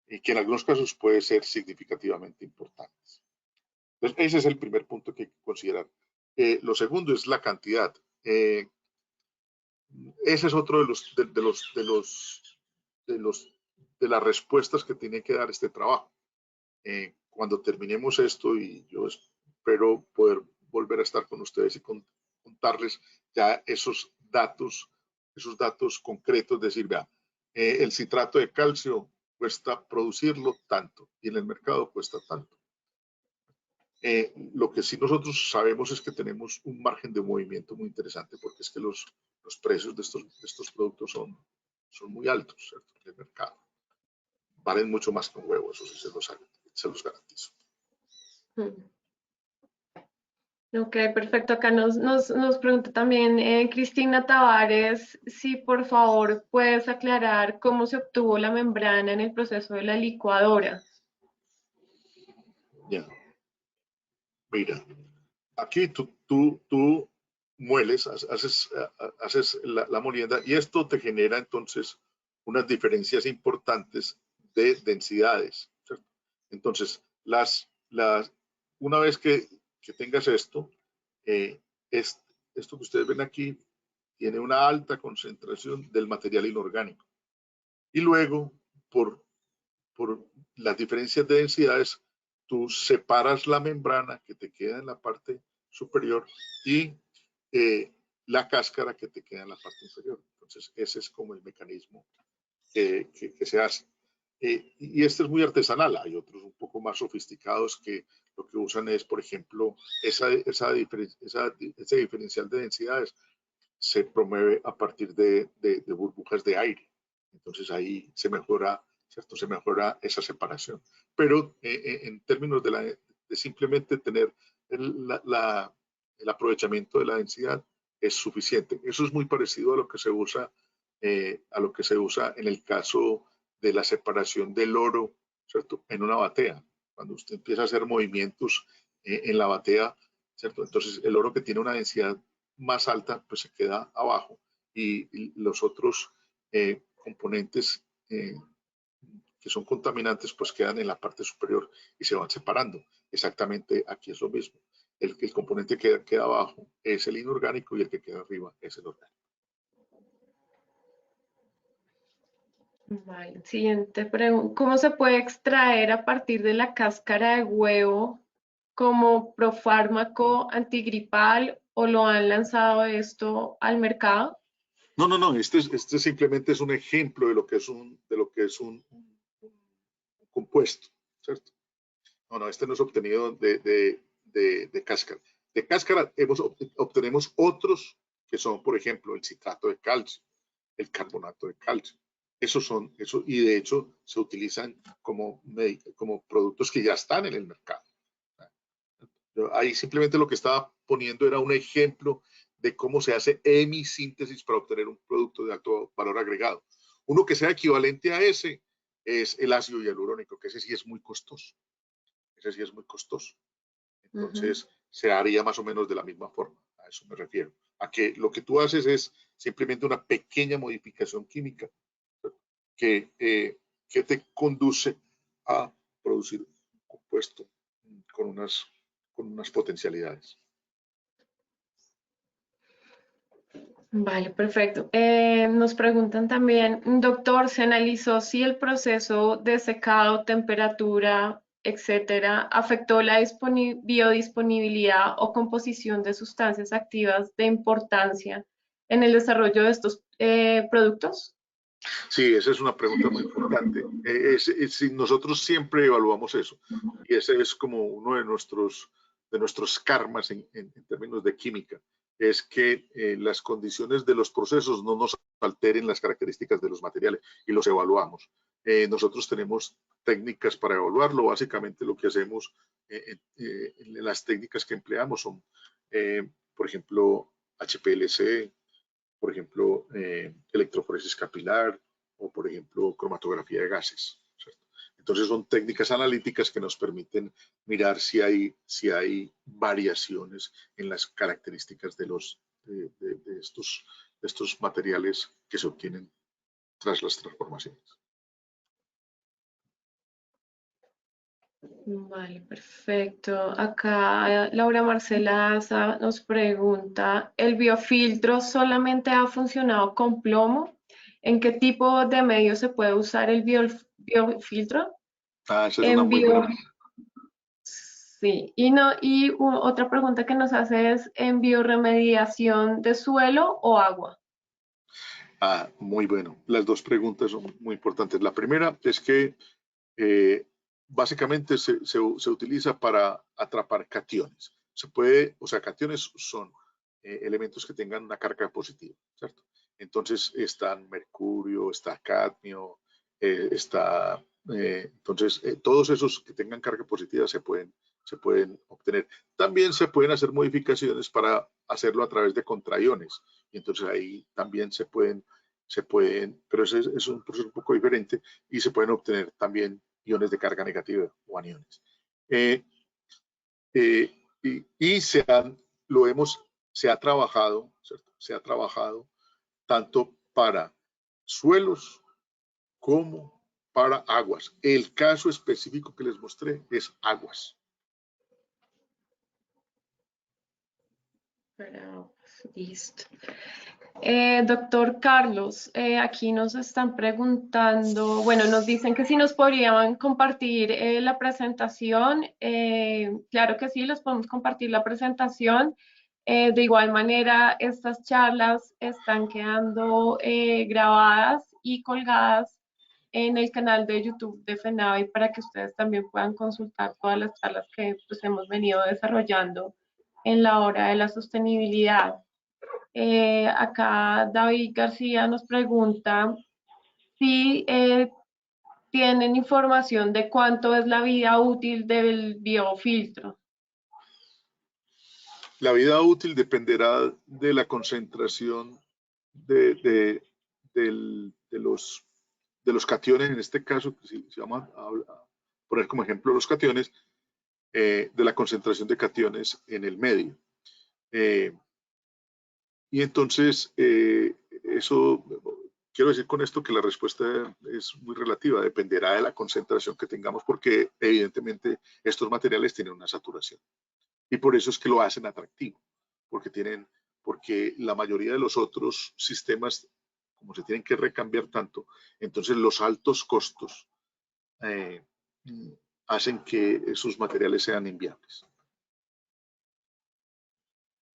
y que en algunos casos puede ser significativamente importantes. Entonces, ese es el primer punto que hay que considerar. Lo segundo es la cantidad. Ese es otro de las respuestas que tiene que dar este trabajo. Cuando terminemos esto, y yo espero poder volver a estar con ustedes y contarles ya esos datos concretos, decir, vea, el citrato de calcio cuesta producirlo tanto y en el mercado cuesta tanto. Lo que sí nosotros sabemos es que tenemos un margen de movimiento muy interesante, porque es que los precios de estos productos son muy altos, ¿cierto?, en el mercado. Valen mucho más que un huevo, eso sí se los garantizo. Ok, perfecto. Acá nos pregunta también Cristina Tavares, si por favor puedes aclarar cómo se obtuvo la membrana en el proceso de la licuadora. Ya. Mira, aquí tú mueles, haces la molienda y esto te genera entonces unas diferencias importantes de densidades, ¿cierto? Entonces, una vez que tengas esto, eh, esto que ustedes ven aquí tiene una alta concentración del material inorgánico. Y luego, por las diferencias de densidades, tú separas la membrana que te queda en la parte superior y la cáscara que te queda en la parte inferior. Entonces, ese es como el mecanismo que se hace. Y este es muy artesanal. Hay otros un poco más sofisticados que lo que usan es, por ejemplo, ese diferencial de densidades se promueve a partir de burbujas de aire. Entonces ahí se mejora, ¿cierto? Se mejora esa separación. Pero en términos de simplemente tener el aprovechamiento de la densidad es suficiente. Eso es muy parecido a lo que se usa, en el caso de la separación del oro, ¿cierto?, en una batea. Cuando usted empieza a hacer movimientos en la batea, ¿cierto? Entonces el oro que tiene una densidad más alta, pues se queda abajo y los otros componentes que son contaminantes, pues quedan en la parte superior y se van separando. Exactamente aquí es lo mismo. El componente que queda abajo es el inorgánico y el que queda arriba es el orgánico. Vale, siguiente pregunta. ¿Cómo se puede extraer a partir de la cáscara de huevo como profármaco antigripal o lo han lanzado esto al mercado? No. Este simplemente es un ejemplo de lo que es un compuesto, ¿cierto? No, este no es obtenido de cáscara. De cáscara obtenemos otros que son, por ejemplo, el citrato de calcio, el carbonato de calcio. Y de hecho se utilizan como productos que ya están en el mercado. Ahí simplemente lo que estaba poniendo era un ejemplo de cómo se hace hemisíntesis para obtener un producto de alto valor agregado. Uno que sea equivalente a ese es el ácido hialurónico, que ese sí es muy costoso. Ese sí es muy costoso. Entonces, se haría más o menos de la misma forma. A eso me refiero. A que lo que tú haces es simplemente una pequeña modificación química que te conduce a producir un compuesto con unas potencialidades. Vale, perfecto. Nos preguntan también, doctor, ¿se analizó si el proceso de secado, temperatura, etcétera, afectó la biodisponibilidad o composición de sustancias activas de importancia en el desarrollo de estos productos? Sí, esa es una pregunta muy importante. Nosotros siempre evaluamos eso y ese es como uno de nuestros karmas en términos de química, es que las condiciones de los procesos no nos alteren las características de los materiales y los evaluamos. Nosotros tenemos técnicas para evaluarlo. Básicamente lo que hacemos, las técnicas que empleamos son, por ejemplo, HPLC, por ejemplo, electroforesis capilar o, por ejemplo, cromatografía de gases, ¿cierto? Entonces son técnicas analíticas que nos permiten mirar si hay variaciones en las características de estos materiales que se obtienen tras las transformaciones. Vale, perfecto. Acá Laura Marcela Asa nos pregunta, ¿el biofiltro solamente ha funcionado con plomo? ¿En qué tipo de medio se puede usar el biofiltro? Esa es una En muy bio, buena. sí. Y no, otra pregunta que nos hace es, ¿en bioremediación de suelo o agua? Muy bueno. Las dos preguntas son muy importantes. La primera es que eh, básicamente se utiliza para atrapar cationes. Se puede, o sea, cationes son elementos que tengan una carga positiva, ¿cierto? Entonces están mercurio, está cadmio, entonces todos esos que tengan carga positiva se pueden obtener. También se pueden hacer modificaciones para hacerlo a través de contraiones y entonces ahí también pero ese es un proceso un poco diferente y se pueden obtener también iones de carga negativa o aniones. Eh, y se ha trabajado, ¿cierto? Se ha trabajado tanto para suelos como para aguas. El caso específico que les mostré es aguas. Listo. Doctor Carlos, aquí nos están preguntando, bueno, nos dicen que si nos podrían compartir la presentación. Claro que sí, les podemos compartir la presentación. De igual manera, estas charlas están quedando grabadas y colgadas en el canal de YouTube de FENAVI para que ustedes también puedan consultar todas las charlas que pues, hemos venido desarrollando en la hora de la sostenibilidad. Acá David García nos pregunta si tienen información de cuánto es la vida útil del biofiltro. La vida útil dependerá de la concentración de, de, de los cationes, en este caso, si vamos a poner como ejemplo los cationes, de la concentración de cationes en el medio. Y entonces, eso, quiero decir con esto que la respuesta es muy relativa, dependerá de la concentración que tengamos, porque evidentemente estos materiales tienen una saturación. Y por eso es que lo hacen atractivo, porque la mayoría de los otros sistemas, como se tienen que recambiar tanto, entonces los altos costos eh, hacen que esos materiales sean inviables.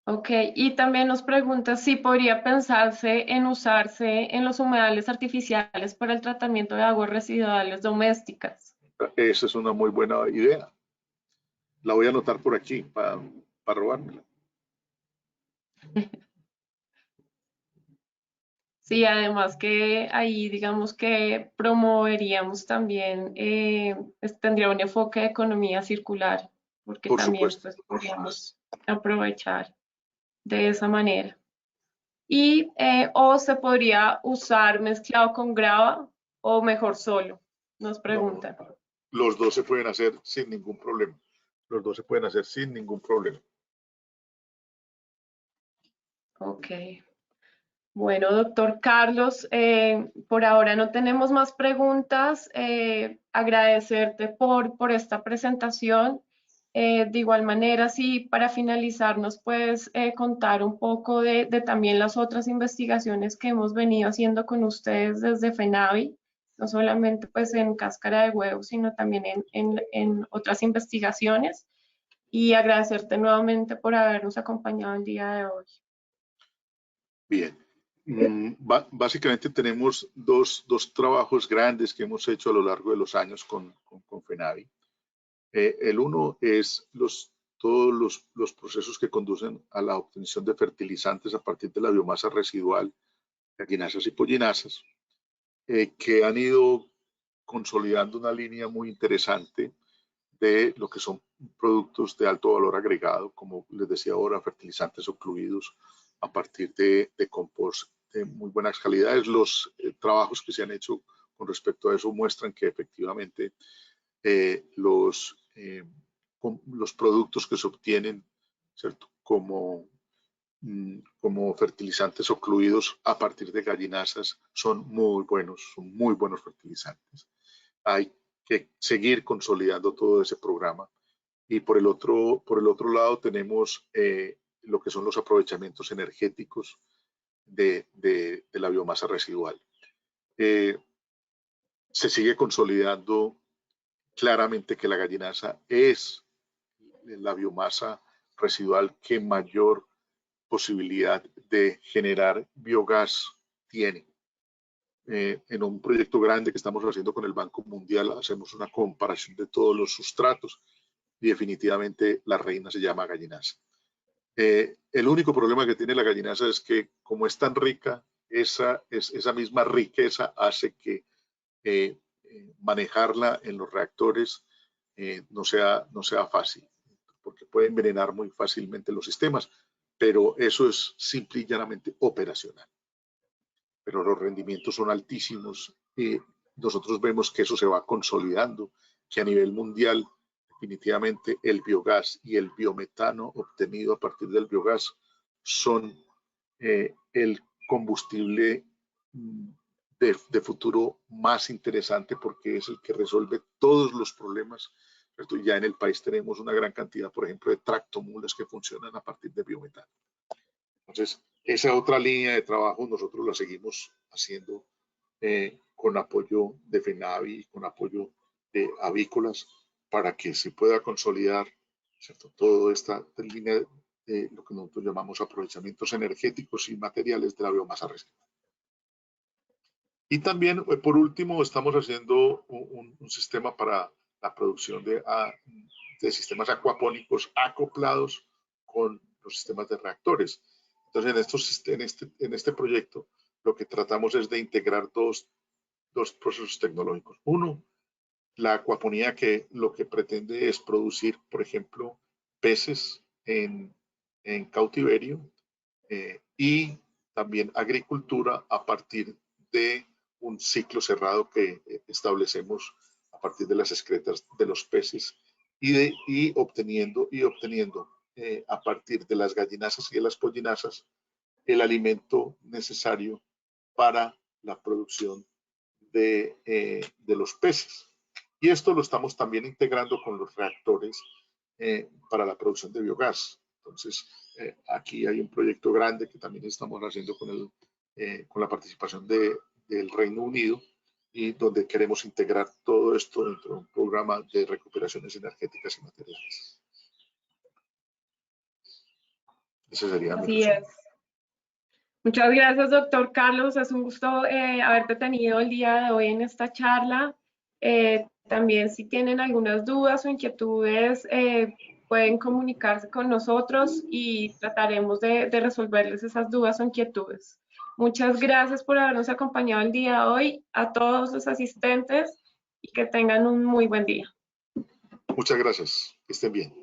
Ok, y también nos pregunta si podría pensarse en usarse en los humedales artificiales para el tratamiento de aguas residuales domésticas. Esa es una muy buena idea. La voy a anotar por aquí para robármela. Sí, además que ahí digamos que promoveríamos también, tendría un enfoque de economía circular, porque Por también supuesto. pues podríamos aprovechar. de esa manera. Y o se podría usar mezclado con grava o mejor solo, nos No, preguntan. los dos se pueden hacer sin ningún problema. Los dos se pueden hacer sin ningún problema. Ok. Bueno, doctor Carlos, por ahora no tenemos más preguntas. Agradecerte por esta presentación. De igual manera, si para finalizar nos puedes contar un poco de también las otras investigaciones que hemos venido haciendo con ustedes desde FENAVI, no solamente pues en cáscara de huevo, sino también en otras investigaciones. Y agradecerte nuevamente por habernos acompañado el día de hoy. Bien. Básicamente tenemos dos trabajos grandes que hemos hecho a lo largo de los años con FENAVI. El uno es todos los procesos que conducen a la obtención de fertilizantes a partir de la biomasa residual, gallinasas y pollinasas, que han ido consolidando una línea muy interesante de lo que son productos de alto valor agregado, como les decía ahora, fertilizantes ocluidos a partir de compost de muy buenas calidades. Los trabajos que se han hecho con respecto a eso muestran que efectivamente los productos que se obtienen, ¿cierto? Como fertilizantes ocluidos a partir de gallinasas son muy buenos fertilizantes. Hay que seguir consolidando todo ese programa. Y por el otro lado tenemos lo que son los aprovechamientos energéticos de la biomasa residual. Se sigue consolidando claramente que la gallinaza es la biomasa residual que mayor posibilidad de generar biogás tiene. En un proyecto grande que estamos haciendo con el Banco Mundial, hacemos una comparación de todos los sustratos y definitivamente la reina se llama gallinaza. El único problema que tiene la gallinaza es que como es tan rica, esa misma riqueza hace que manejarla en los reactores no sea fácil, porque puede envenenar muy fácilmente los sistemas, pero eso es simple y llanamente operacional. Pero los rendimientos son altísimos y nosotros vemos que eso se va consolidando, que a nivel mundial definitivamente el biogás y el biometano obtenido a partir del biogás son el combustible de futuro más interesante porque es el que resuelve todos los problemas. ¿Cierto? Ya en el país tenemos una gran cantidad, por ejemplo, de tractomulas que funcionan a partir de biometano. Entonces, esa otra línea de trabajo nosotros la seguimos haciendo con apoyo de FENAVI, con apoyo de avícolas, para que se pueda consolidar, ¿cierto? Toda esta línea de lo que nosotros llamamos aprovechamientos energéticos y materiales de la biomasa residual. Y también, por último, estamos haciendo un sistema para la producción de sistemas acuapónicos acoplados con los sistemas de reactores. Entonces, en este proyecto, lo que tratamos es de integrar dos procesos tecnológicos. Uno, la acuaponía, que lo que pretende es producir, por ejemplo, peces en cautiverio y también agricultura a partir de un ciclo cerrado que establecemos a partir de las excretas de los peces y obteniendo a partir de las gallinazas y de las pollinazas el alimento necesario para la producción de los peces. Y esto lo estamos también integrando con los reactores para la producción de biogás. Entonces, aquí hay un proyecto grande que también estamos haciendo con la participación del Reino Unido y donde queremos integrar todo esto dentro de un programa de recuperaciones energéticas y materiales. Ese sería mi resumen. Muchas gracias, doctor Carlos. Es un gusto haberte tenido el día de hoy en esta charla. También si tienen algunas dudas o inquietudes, pueden comunicarse con nosotros y trataremos de resolverles esas dudas o inquietudes. Muchas gracias por habernos acompañado el día de hoy, a todos los asistentes y que tengan un muy buen día. Muchas gracias. Que estén bien.